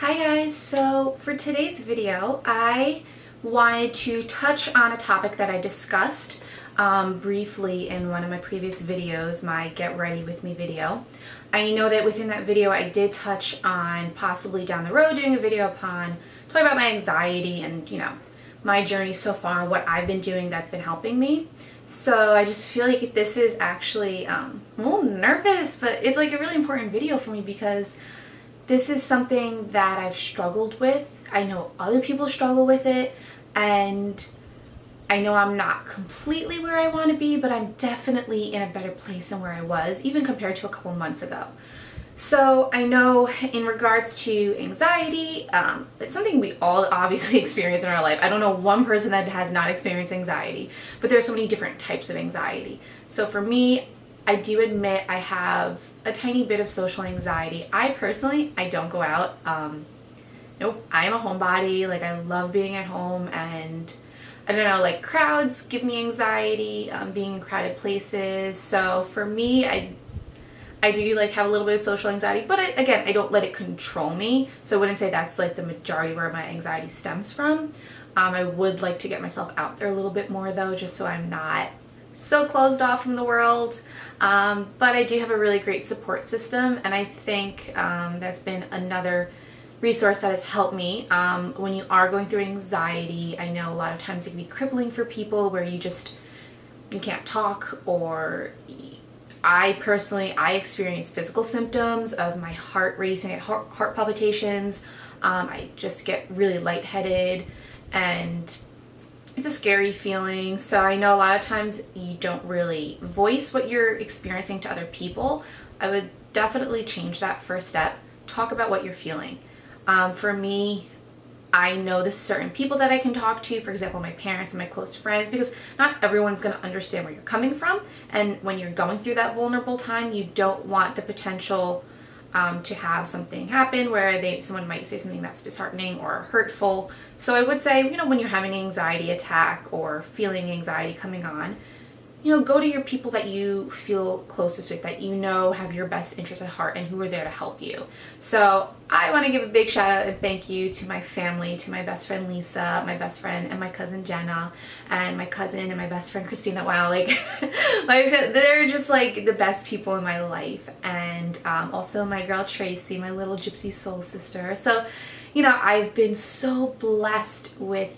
Hi guys, so for today's video I wanted to touch on a topic that I discussed briefly in one of my previous videos, my Get Ready With Me video. I know that within that video I did touch on possibly down the road doing a video upon talking about my anxiety and my journey so far, what I've been doing that's been helping me. So I just feel like this is actually, I'm a little nervous, but it's like a really important video for me because this is something that I've struggled with. I know other people struggle with it, and I know I'm not completely where I want to be, but I'm definitely in a better place than where I was, even compared to a couple months ago. So I know in regards to anxiety, it's something we all obviously experience in our life. I don't know one person that has not experienced anxiety, but there are so many different types of anxiety. So for me, I do admit I have a tiny bit of social anxiety. I don't go out. Nope, I am a homebody. Like, I love being at home, and I don't know, like, crowds give me anxiety, being in crowded places. So for me, I do like have a little bit of social anxiety, but again, I don't let it control me. So I wouldn't say that's like the majority where my anxiety stems from. I would like to get myself out there a little bit more though, just so I'm not so closed off from the world. But I do have a really great support system, and I think that's been another resource that has helped me. When you are going through anxiety, I know a lot of times it can be crippling for people where you can't talk, or I experience physical symptoms of my heart racing, heart palpitations. I just get really lightheaded, and it's a scary feeling. So I know a lot of times you don't really voice what you're experiencing to other people. I would definitely change that first step. Talk about what you're feeling. For me, I know there's certain people that I can talk to, for example, my parents and my close friends, because not everyone's going to understand where you're coming from. And when you're going through that vulnerable time, you don't want the potential to have something happen where someone might say something that's disheartening or hurtful. So I would say, when you're having an anxiety attack or feeling anxiety coming on, go to your people that you feel closest with, that have your best interest at heart and who are there to help you. So I want to give a big shout out and thank you to my family, to my best friend Lisa, my best friend and my cousin Jenna, and my cousin and my best friend Christina. Wow, they're just like the best people in my life. And also my girl Tracy, my little gypsy soul sister. So I've been so blessed with,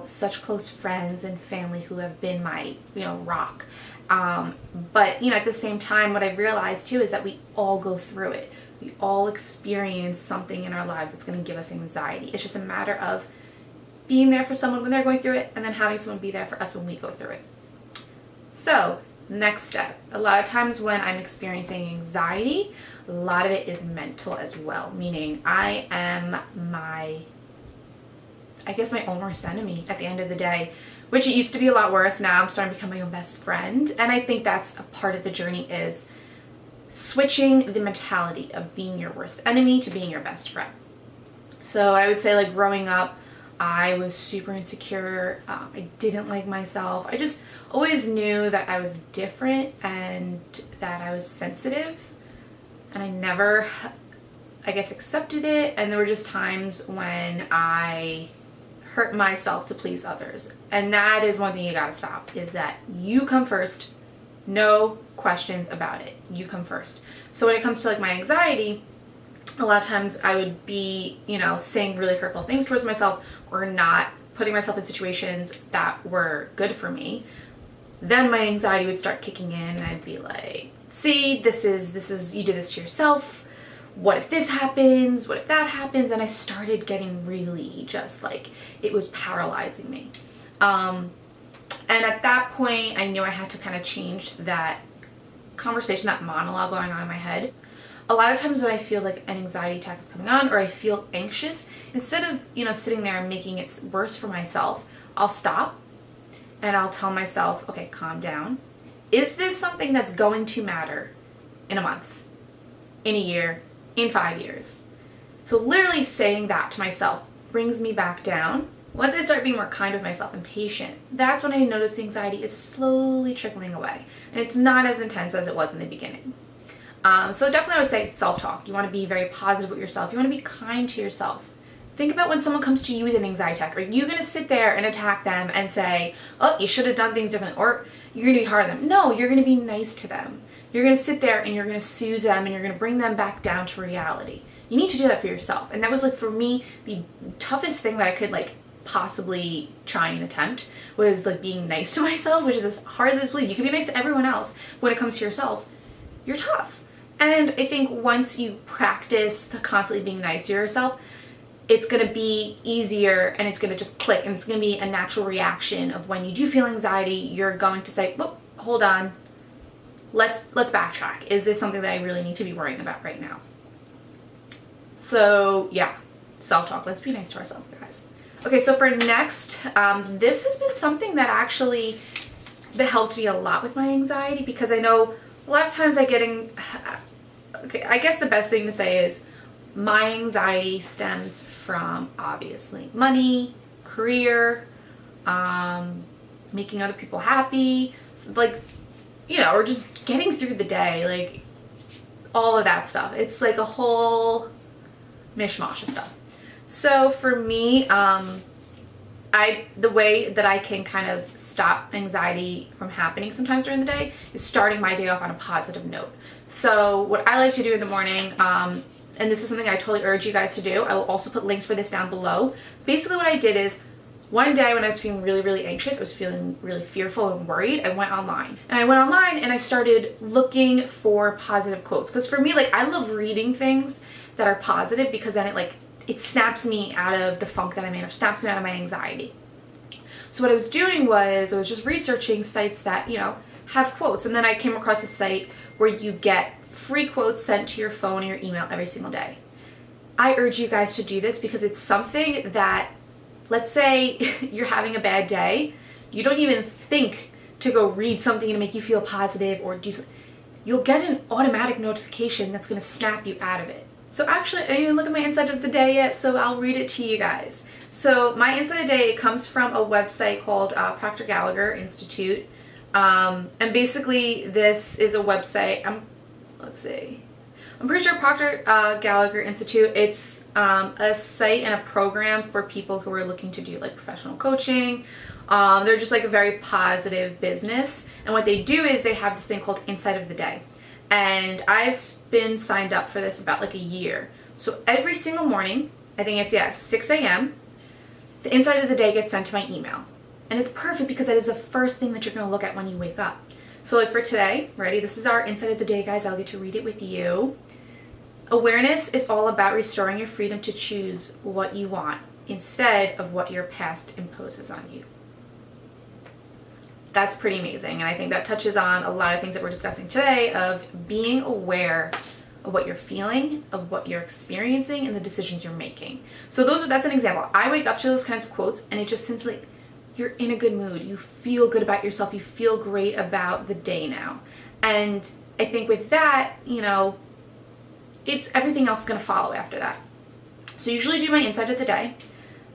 such close friends and family who have been my, rock. But, at the same time, what I've realized too is that we all go through it. We all experience something in our lives that's going to give us anxiety. It's just a matter of being there for someone when they're going through it, and then having someone be there for us when we go through it. So, next step. A lot of times when I'm experiencing anxiety, a lot of it is mental as well, meaning I am my own worst enemy at the end of the day, which it used to be a lot worse. Now I'm starting to become my own best friend. And I think that's a part of the journey, is switching the mentality of being your worst enemy to being your best friend. So I would say, like, growing up, I was super insecure. I didn't like myself. I just always knew that I was different and that I was sensitive, and I never, accepted it. And there were just times when I hurt myself to please others. And that is one thing you gotta stop, is that you come first. No questions about it. You come first. So when it comes to, like, my anxiety, a lot of times I would be, saying really hurtful things towards myself, or not putting myself in situations that were good for me. Then my anxiety would start kicking in, and I'd be like, see, this is, you did this to yourself. What if this happens? What if that happens? And I started getting really just like, it was paralyzing me. And at that point, I knew I had to kind of change that conversation, that monologue going on in my head. A lot of times when I feel like an anxiety attack is coming on, or I feel anxious, instead of, sitting there and making it worse for myself, I'll stop and I'll tell myself, okay, calm down. Is this something that's going to matter in a month, in a year, in 5 years? So literally saying that to myself brings me back down. Once I start being more kind with myself and patient, that's when I notice the anxiety is slowly trickling away. And it's not as intense as it was in the beginning. So definitely I would say self-talk. You want to be very positive with yourself. You want to be kind to yourself. Think about when someone comes to you with an anxiety attack. Are you going to sit there and attack them and say, oh, you should have done things different, or you're going to be hard on them? No, you're going to be nice to them. You're going to sit there and you're going to soothe them and you're going to bring them back down to reality. You need to do that for yourself. And that was like, for me, the toughest thing that I could like possibly try and attempt was like being nice to myself, which is as hard as it's believed. You can be nice to everyone else. When it comes to yourself, you're tough. And I think once you practice the constantly being nice to yourself, it's going to be easier and it's going to just click, and it's going to be a natural reaction of when you do feel anxiety, you're going to say, whoop, hold on, let's backtrack. Is this something that I really need to be worrying about right now? So yeah, self-talk. Let's be nice to ourselves, guys. Okay, so for next, this has been something that actually helped me a lot with my anxiety, because I know a lot of times okay, I guess the best thing to say is my anxiety stems from obviously money, career, making other people happy, like, you know, or just getting through the day, like all of that stuff. It's like a whole mishmash of stuff. So for me, the way that I can kind of stop anxiety from happening sometimes during the day is starting my day off on a positive note. So what I like to do in the morning, and this is something I totally urge you guys to do, I will also put links for this down below. Basically what I did is, one day when I was feeling really, really anxious, I was feeling really fearful and worried, I went online. And I started looking for positive quotes. Because for me, like, I love reading things that are positive, because then it snaps me out of the funk that I'm in, or snaps me out of my anxiety. So what I was doing was I was just researching sites that, you know, have quotes. And then I came across a site where you get free quotes sent to your phone or your email every single day. I urge you guys to do this, because it's something that, let's say you're having a bad day, you don't even think to go read something to make you feel positive or do something. You'll get an automatic notification that's going to snap you out of it. So actually, I didn't even look at my insight of the day yet, so I'll read it to you guys. So my insight of the day comes from a website called Proctor Gallagher Institute. And basically this is a website, let's see. I'm pretty sure Proctor Gallagher Institute, it's a site and a program for people who are looking to do like professional coaching. They're just like a very positive business. And what they do is they have this thing called Insight of the Day. And I've been signed up for this about like a year. So every single morning, I think it's 6 a.m., the Insight of the Day gets sent to my email. And it's perfect because that is the first thing that you're going to look at when you wake up. So like for today, ready? This is our Insight of the Day, guys. I'll get to read it with you. Awareness is all about restoring your freedom to choose what you want instead of what your past imposes on you. That's pretty amazing. And I think that touches on a lot of things that we're discussing today, of being aware of what you're feeling, of what you're experiencing, and the decisions you're making. So that's an example. I wake up to those kinds of quotes and it just seems like you're in a good mood. You feel good about yourself. You feel great about the day now. And I think with that, you know, it's everything else is going to follow after that. So I usually do my Insight of the Day.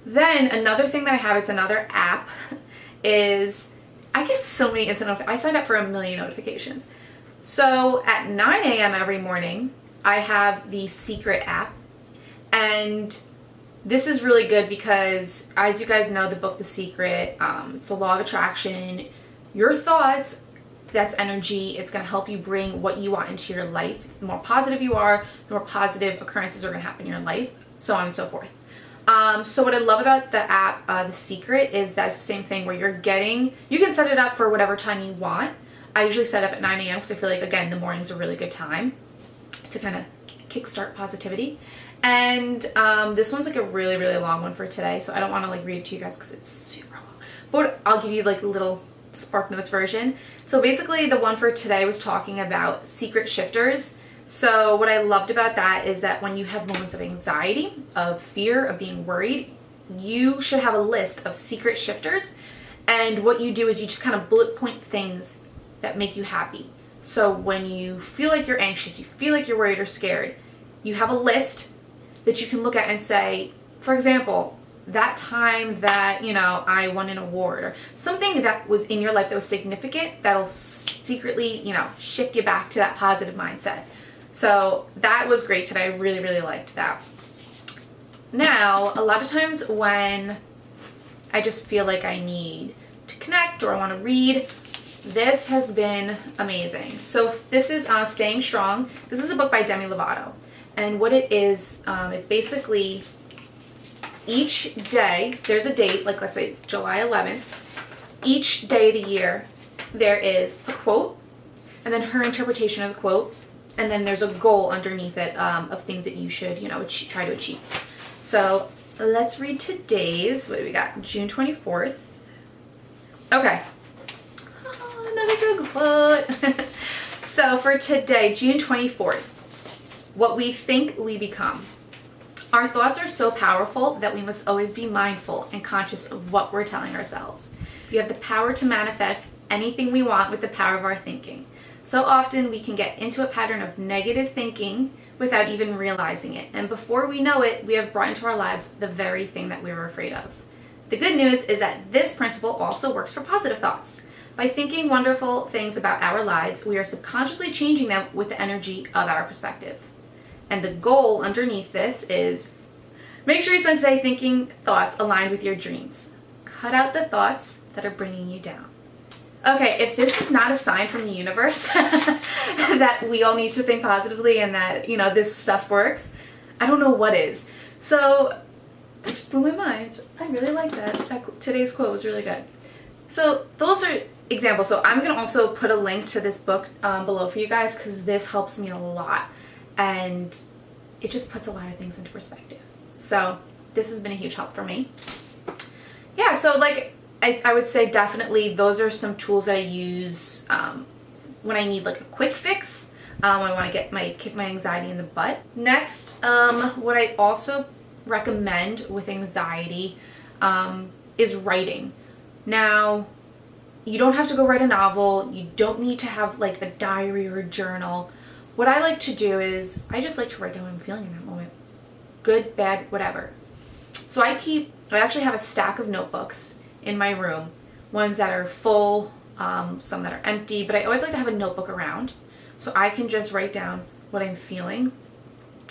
Then another thing that I have, it's another app, is I get so many instant notifications. I signed up for 1 million notifications. So at 9 a.m. every morning, I have the Secret app. And this is really good because, as you guys know, the book The Secret, it's the law of attraction. Your thoughts, that's energy. It's going to help you bring what you want into your life. The more positive you are, the more positive occurrences are going to happen in your life, so on and so forth. So what I love about the app, The Secret, is that it's the same thing where you can set it up for whatever time you want. I usually set it up at 9 a.m. because I feel like, again, the morning's a really good time to kind of kickstart positivity. And this one's like a really, really long one for today, so I don't want to like read it to you guys because it's super long. But I'll give you like a little Spark Notes version. So basically the one for today was talking about secret shifters. So what I loved about that is that when you have moments of anxiety, of fear, of being worried, you should have a list of secret shifters. And what you do is you just kind of bullet point things that make you happy. So when you feel like you're anxious, you feel like you're worried or scared, you have a list that you can look at and say, for example, that time that, you know, I won an award, or something that was in your life that was significant that'll secretly, you know, shift you back to that positive mindset. So that was great today. I really, really liked that. Now, a lot of times when I just feel like I need to connect or I want to read, this has been amazing. So this is Staying Strong. This is a book by Demi Lovato. And what it is, it's basically each day, there's a date, like let's say it's July 11th. Each day of the year, there is a quote, and then her interpretation of the quote, and then there's a goal underneath it of things that you should, try to achieve. So let's read today's. What do we got? June 24th. Okay. Oh, another good quote. So for today, June 24th, what we think we become. Our thoughts are so powerful that we must always be mindful and conscious of what we're telling ourselves. We have the power to manifest anything we want with the power of our thinking. So often we can get into a pattern of negative thinking without even realizing it. And before we know it, we have brought into our lives the very thing that we were afraid of. The good news is that this principle also works for positive thoughts. By thinking wonderful things about our lives, we are subconsciously changing them with the energy of our perspective. And the goal underneath this is make sure you spend today thinking thoughts aligned with your dreams. Cut out the thoughts that are bringing you down. Okay, if this is not a sign from the universe that we all need to think positively and that, this stuff works, I don't know what is. So it just blew my mind. I really like that. Today's quote was really good. So those are examples. So I'm going to also put a link to this book below for you guys because this helps me a lot. And it just puts a lot of things into perspective. So this has been a huge help for me. Yeah, so I would say definitely those are some tools that I use when I need a quick fix. I want to kick my anxiety in the butt. Next, what I also recommend with anxiety is writing. Now, you don't have to go write a novel. You don't need to have a diary or a journal. What I like to do is I just like to write down what I'm feeling in that moment. Good, bad, whatever. So I actually have a stack of notebooks in my room, ones that are full, some that are empty, but I always like to have a notebook around so I can just write down what I'm feeling,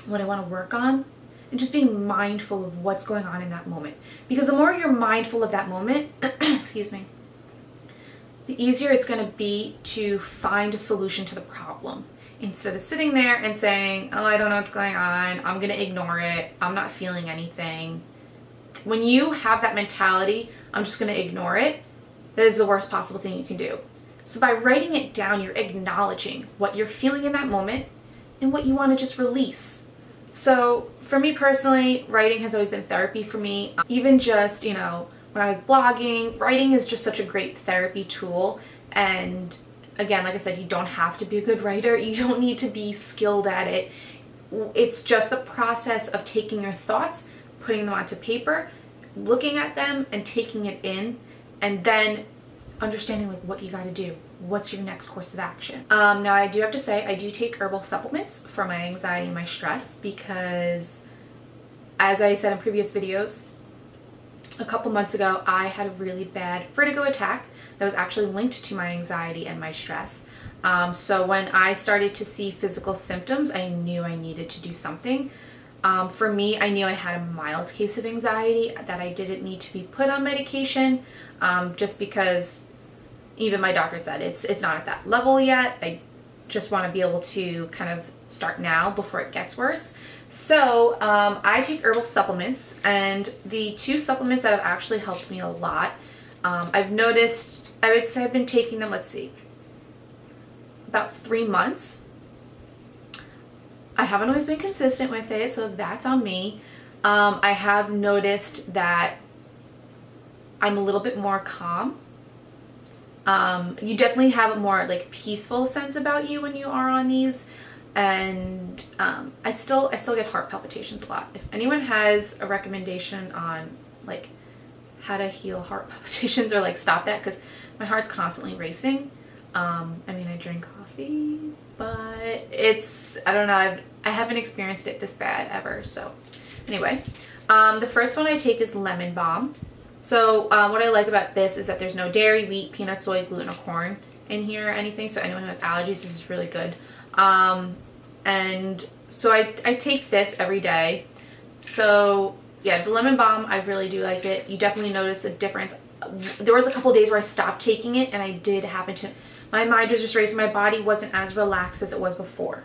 what I want to work on, and just being mindful of what's going on in that moment. Because the more you're mindful of that moment, excuse me, the easier it's going to be to find a solution to the problem. Instead of sitting there and saying, oh, I don't know what's going on, I'm going to ignore it, I'm not feeling anything. When you have that mentality, I'm just going to ignore it, that is the worst possible thing you can do. So by writing it down, you're acknowledging what you're feeling in that moment and what you want to just release. So for me personally, writing has always been therapy for me. Even just, when I was blogging, writing is just such a great therapy tool. And again, like I said, you don't have to be a good writer. You don't need to be skilled at it. It's just the process of taking your thoughts, putting them onto paper, looking at them and taking it in, and then understanding what you got to do. What's your next course of action? Now I do have to say I do take herbal supplements for my anxiety and my stress because, as I said in previous videos, a couple months ago I had a really bad vertigo attack that was actually linked to my anxiety and my stress. So when I started to see physical symptoms, I knew I needed to do something. For me, I knew I had a mild case of anxiety, that I didn't need to be put on medication, just because even my doctor said it's not at that level yet. I just want to be able to kind of start now before it gets worse. So I take herbal supplements, and the two supplements that have actually helped me a lot, I've noticed, I would say I've been taking them, let's see, about 3 months. I haven't always been consistent with it, so that's on me. I have noticed that I'm a little bit more calm. You definitely have a more peaceful sense about you when you are on these. And I still get heart palpitations a lot. If anyone has a recommendation on how to heal heart palpitations or stop that, because my heart's constantly racing. I mean, I drink coffee, but I don't know, I haven't experienced it this bad ever. So anyway, the first one I take is lemon balm. So what I like about this is that there's no dairy, wheat, peanut, soy, gluten, or corn in here or anything. So anyone who has allergies, this is really good. And so I take this every day. So yeah, the lemon balm, I really do like it. You definitely notice a difference. There was a couple days where I stopped taking it, and I did happen to, my mind was just racing, my body wasn't as relaxed as it was before.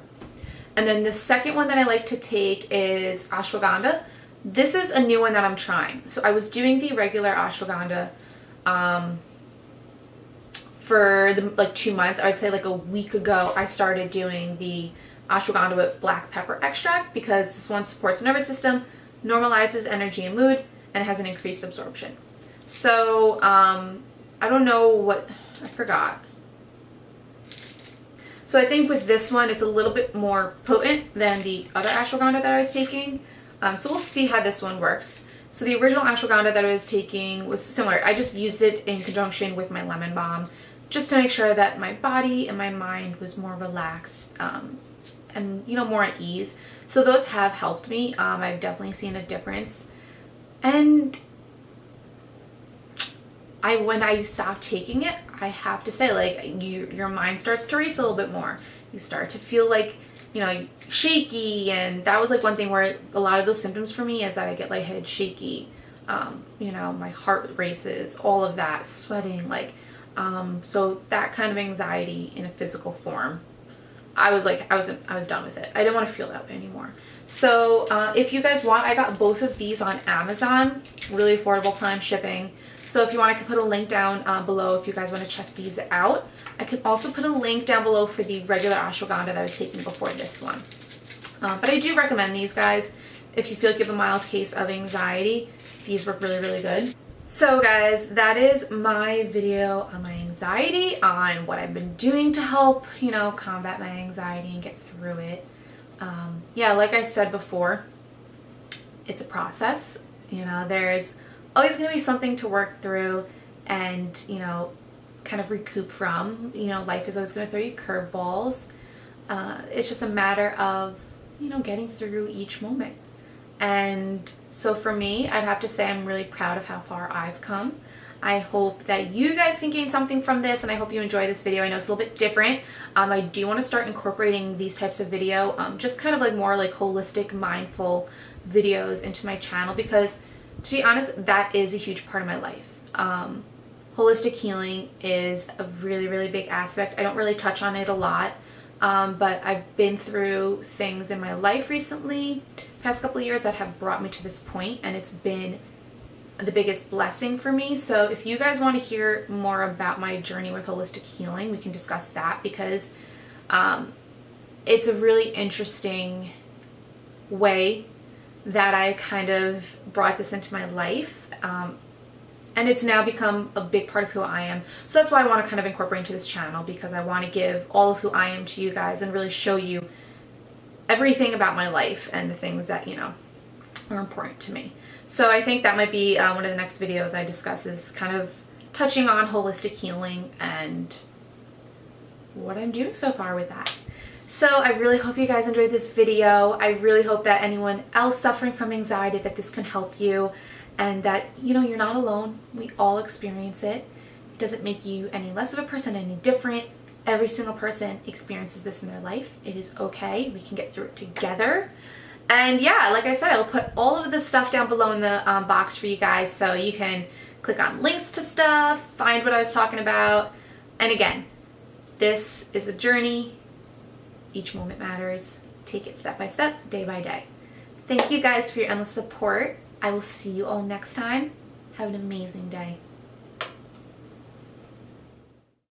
And then the second one that I like to take is ashwagandha. This is a new one that I'm trying. So I was doing the regular ashwagandha for like 2 months. I would say like a week ago, I started doing the ashwagandha with black pepper extract because this one supports the nervous system, normalizes energy and mood, and has an increased absorption. So I don't know what, I forgot. So I think with this one, it's a little bit more potent than the other ashwagandha that I was taking. So we'll see how this one works. So the original ashwagandha that I was taking was similar. I just used it in conjunction with my lemon balm just to make sure that my body and my mind was more relaxed and, you know, more at ease. So those have helped me. I've definitely seen a difference. And when I stopped taking it, I have to say, like, your mind starts to race a little bit more. You start to feel like, you know, shaky, and that was like one thing where a lot of those symptoms for me is that I get lightheaded, shaky, you know, my heart races, all of that, sweating, like, so that kind of anxiety in a physical form, I was done with it. I didn't want to feel that way anymore. So if you guys want, I got both of these on Amazon, really affordable, prime shipping. So if you want, I can put a link down below if you guys want to check these out. I could also put a link down below for the regular ashwagandha that I was taking before this one. But I do recommend these, guys. If you feel like you have a mild case of anxiety, these work really, really good. So guys, that is my video on my anxiety, on what I've been doing to help, you know, combat my anxiety and get through it. Yeah, like I said before, it's a process. You know, there's always going to be something to work through and, you know, kind of recoup from. You know, life is always going to throw you curveballs. It's just a matter of, you know, getting through each moment. And so for me, I'd have to say I'm really proud of how far I've come. I hope that you guys can gain something from this, and I hope you enjoy this video. I know it's a little bit different. I do want to start incorporating these types of video, just kind of like more like holistic, mindful videos into my channel, because to be honest, that is a huge part of my life. Holistic healing is a really, really big aspect. I don't really touch on it a lot, but I've been through things in my life recently, past couple of years, that have brought me to this point, and it's been the biggest blessing for me. So if you guys want to hear more about my journey with holistic healing, we can discuss that, because it's a really interesting way that I kind of brought this into my life, and it's now become a big part of who I am. So that's why I want to kind of incorporate into this channel, because I want to give all of who I am to you guys and really show you everything about my life and the things that, you know, are important to me. So I think that might be one of the next videos I discuss, is kind of touching on holistic healing and what I'm doing so far with that. So I really hope you guys enjoyed this video. I really hope that anyone else suffering from anxiety, that this can help you, and that, you know, you're not alone. We all experience it. It doesn't make you any less of a person, any different. Every single person experiences this in their life. It is okay. We can get through it together. And yeah, like I said, I'll put all of this stuff down below in the box for you guys, so you can click on links to stuff, find what I was talking about. And again, this is a journey. Each moment matters. Take it step by step, day by day. Thank you guys for your endless support. I will see you all next time. Have an amazing day.